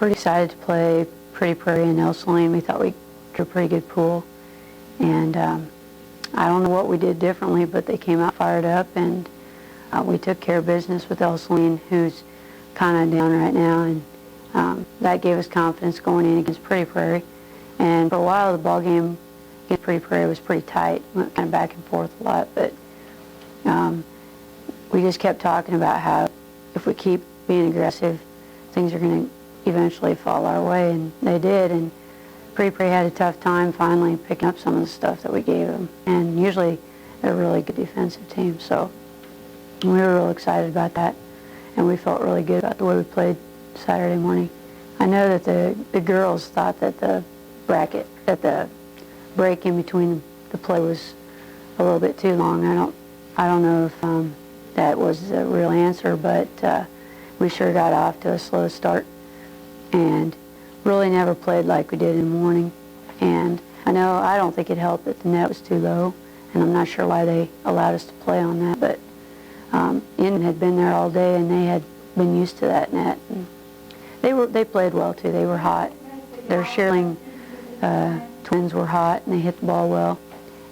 pretty excited to play Pretty Prairie and El Saline. We thought we were a pretty good pool. And I don't know what we did differently, but they came out fired up, and we took care of business with El Saline, who's kind of down right now, and that gave us confidence going in against Pretty Prairie. And for a while, the ball game against Pretty Prairie was pretty tight, went kind of back and forth a lot, but we just kept talking about how if we keep being aggressive, things are going to eventually fall our way, and they did. And Pretty Prairie had a tough time finally picking up some of the stuff that we gave them, and usually they're a really good defensive team, so we were real excited about that, and we felt really good about the way we played Saturday morning. I know that the girls thought that the break in between the play was a little bit too long. I don't know if that was the real answer, but we sure got off to a slow start and really never played like we did in the morning. And I don't think it helped that the net was too low, and I'm not sure why they allowed us to play on that, but Indian had been there all day, and they had been used to that net. And they played well too. They were hot. Their Shearling twins were hot, and they hit the ball well,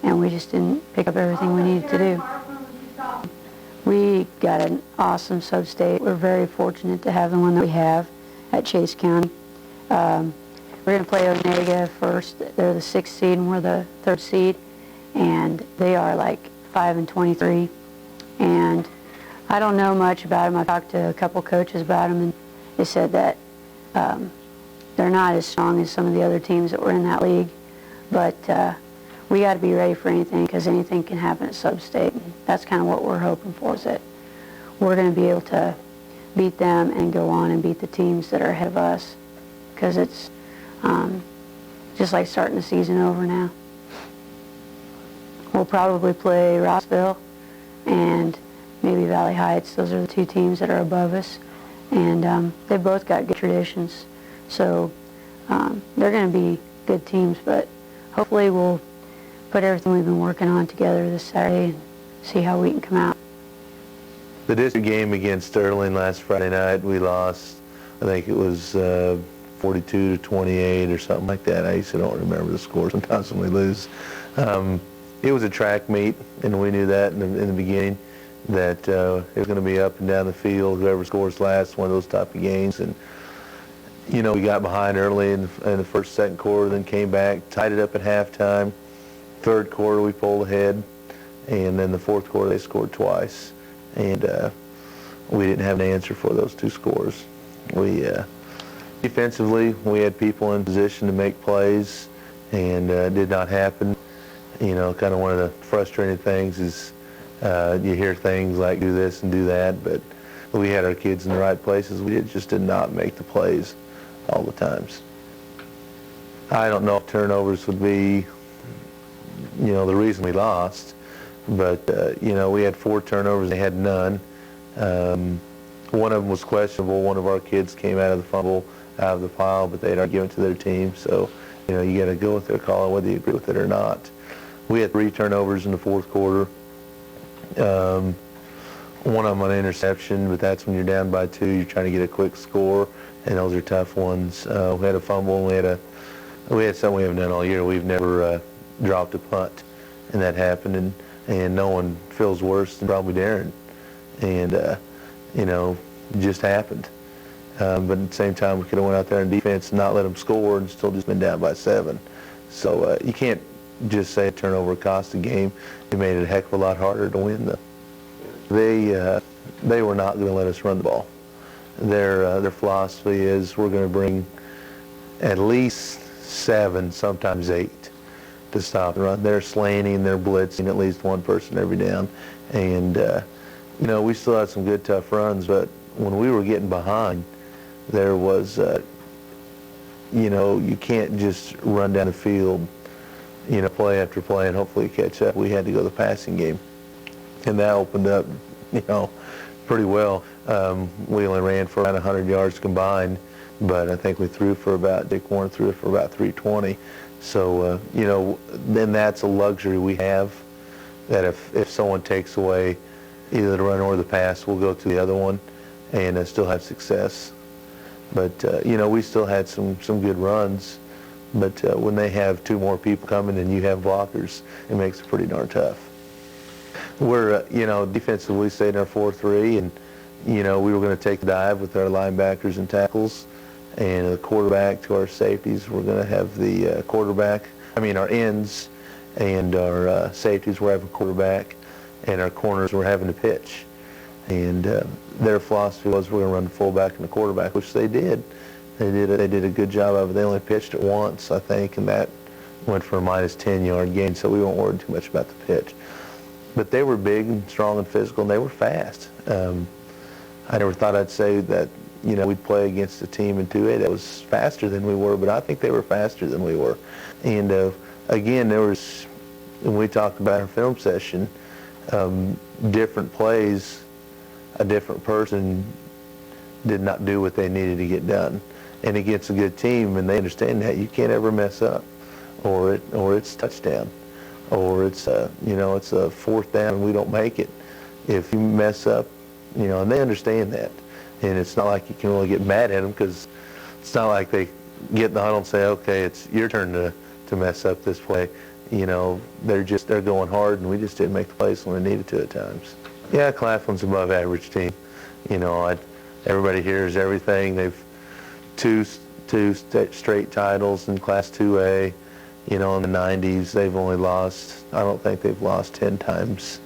and we just didn't pick up everything we needed to do. We got an awesome sub-state. We're very fortunate to have the one that we have at Chase County. We're going to play Onega first. They're the 6th seed, and we're the 3rd seed, and they are like 5-23. And I don't know much about them. I talked to a couple coaches about them, and they said that they're not as strong as some of the other teams that were in that league, but we got to be ready for anything, because anything can happen at sub-state. And that's kind of what we're hoping for, is that we're going to be able to beat them and go on and beat the teams that are ahead of us, because it's just like starting the season over now. We'll probably play Rossville and maybe Valley Heights. Those are the 2 teams that are above us, and they both got good traditions, so they're going to be good teams, but hopefully we'll put everything we've been working on together this Saturday and see how we can come out. The district game against Sterling last Friday night, we lost. I think it was 42-28 or something like that. I usually don't remember the score sometimes when we lose. It was a track meet, and we knew that in the beginning, that it was going to be up and down the field. Whoever scores last, one of those type of games. And we got behind early in the first, second quarter, then came back, tied it up at halftime. Third quarter, we pulled ahead, and then the fourth quarter, they scored twice, and we didn't have an answer for those 2 scores. Defensively, we had people in position to make plays, and it did not happen. Kind of one of the frustrating things is you hear things like do this and do that, but we had our kids in the right places. We just did not make the plays all the times. I don't know if turnovers would be the reason we lost, but we had 4 turnovers, they had none. One of them was questionable. One of our kids came out of the fumble, out of the pile, but they'd already given it to their team, so you got to go with their call whether you agree with it or not. We had 3 turnovers in the fourth quarter. One of them on an interception, but that's when you're down by 2, you're trying to get a quick score, and those are tough ones. We had a fumble, and we had something we haven't done all year. We've never dropped a punt, and that happened, and no one feels worse than probably Darren. And it just happened. But at the same time, we could have went out there in defense and not let them score and still just been down by 7. So you can't just say a turnover cost the game. It made it a heck of a lot harder to win, though. They were not going to let us run the ball. Their philosophy is we're going to bring at least 7, sometimes 8, to stop the run. They're slanting, they're blitzing at least one person every down. And, we still had some good, tough runs, but when we were getting behind, there was, you can't just run down the field, play after play and hopefully catch up. We had to go the passing game. And that opened up, pretty well. We only ran for about 100 yards combined, but I think we threw for about, Dick Warren threw for about 320. So, then that's a luxury we have, that if someone takes away either the run or the pass, we'll go to the other one and still have success. But, we still had some good runs. But when they have two more people coming and you have blockers, it makes it pretty darn tough. We're, defensively we stayed in our 4-3, and, we were going to take the dive with our linebackers and tackles, and the quarterback to our safeties. We're going to have the our ends and our safeties were having quarterback, and our corners were having to pitch. And their philosophy was we're going to run the fullback and the quarterback, which they did. They did a good job of it. They only pitched it once, I think, and that went for a -10-yard gain, so we weren't worried too much about the pitch. But they were big and strong and physical, and they were fast. I never thought I'd say that, we'd play against a team in 2A that was faster than we were, but I think they were faster than we were. And again, when we talked about our film session, different plays, a different person did not do what they needed to get done. And against a good team, and they understand that, you can't ever mess up, or it's touchdown, or it's it's a fourth down and we don't make it. If you mess up, and they understand that. And it's not like you can really get mad at them, because it's not like they get in the huddle and say, okay, it's your turn to mess up this play. They're going hard, and we just didn't make the plays when we needed to at times. Yeah, Claflin's above average team. Everybody hears everything. They've two straight titles in Class 2A. In the 90s, they've only lost, I don't think they've lost 10 times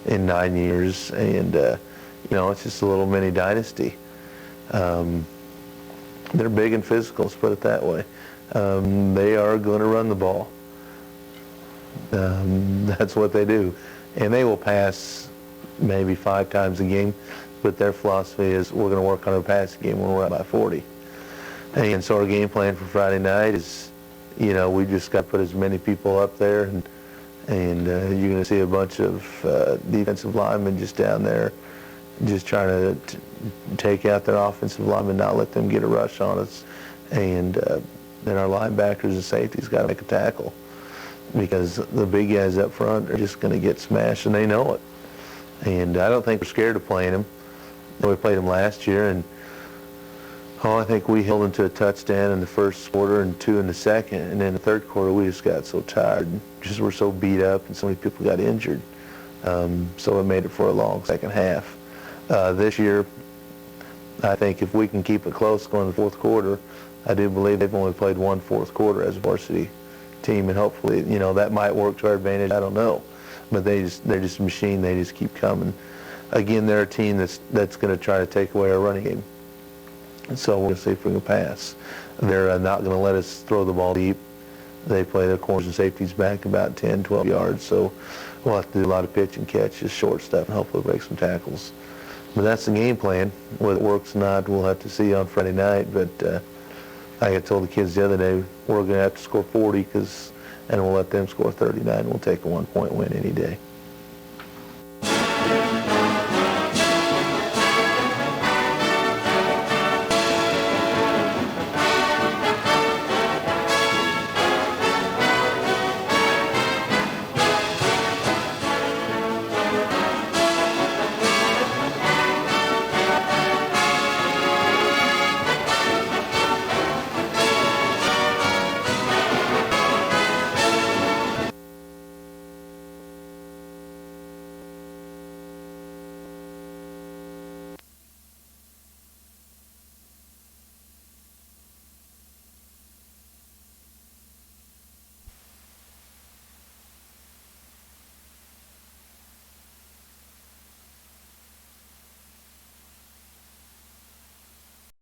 in 9 years. And, it's just a little mini dynasty. They're big and physical, let's put it that way. They are going to run the ball. That's what they do. And they will pass maybe 5 times a game, but their philosophy is we're going to work on our passing game when we're up by 40. And so our game plan for Friday night is, we just got to put as many people up there, and you're going to see a bunch of defensive linemen just down there just trying to take out their offensive linemen, not let them get a rush on us. And then our linebackers and safeties got to make a tackle, because the big guys up front are just going to get smashed, and they know it. And I don't think we're scared of playing them. We played them last year, and I think we held them to a touchdown in the first quarter and 2 in the second. And in the third quarter, we just got so tired, just were so beat up, and so many people got injured. So it made it for a long second half. This year, I think if we can keep it close going to the fourth quarter, I do believe they've only played one fourth quarter as a varsity team, and hopefully, that might work to our advantage. I don't know. But they're just a machine. They just keep coming. Again, they're a team that's going to try to take away our running game. And so we're going to see if we can pass. They're not going to let us throw the ball deep. They play their corners and safeties back about 10, 12 yards. So we'll have to do a lot of pitch and catch, just short stuff, and hopefully break some tackles. But that's the game plan. Whether it works or not, we'll have to see on Friday night. But like I told the kids the other day, we're going to have to score 40, and we'll let them score 39. We'll take a 1-point win any day.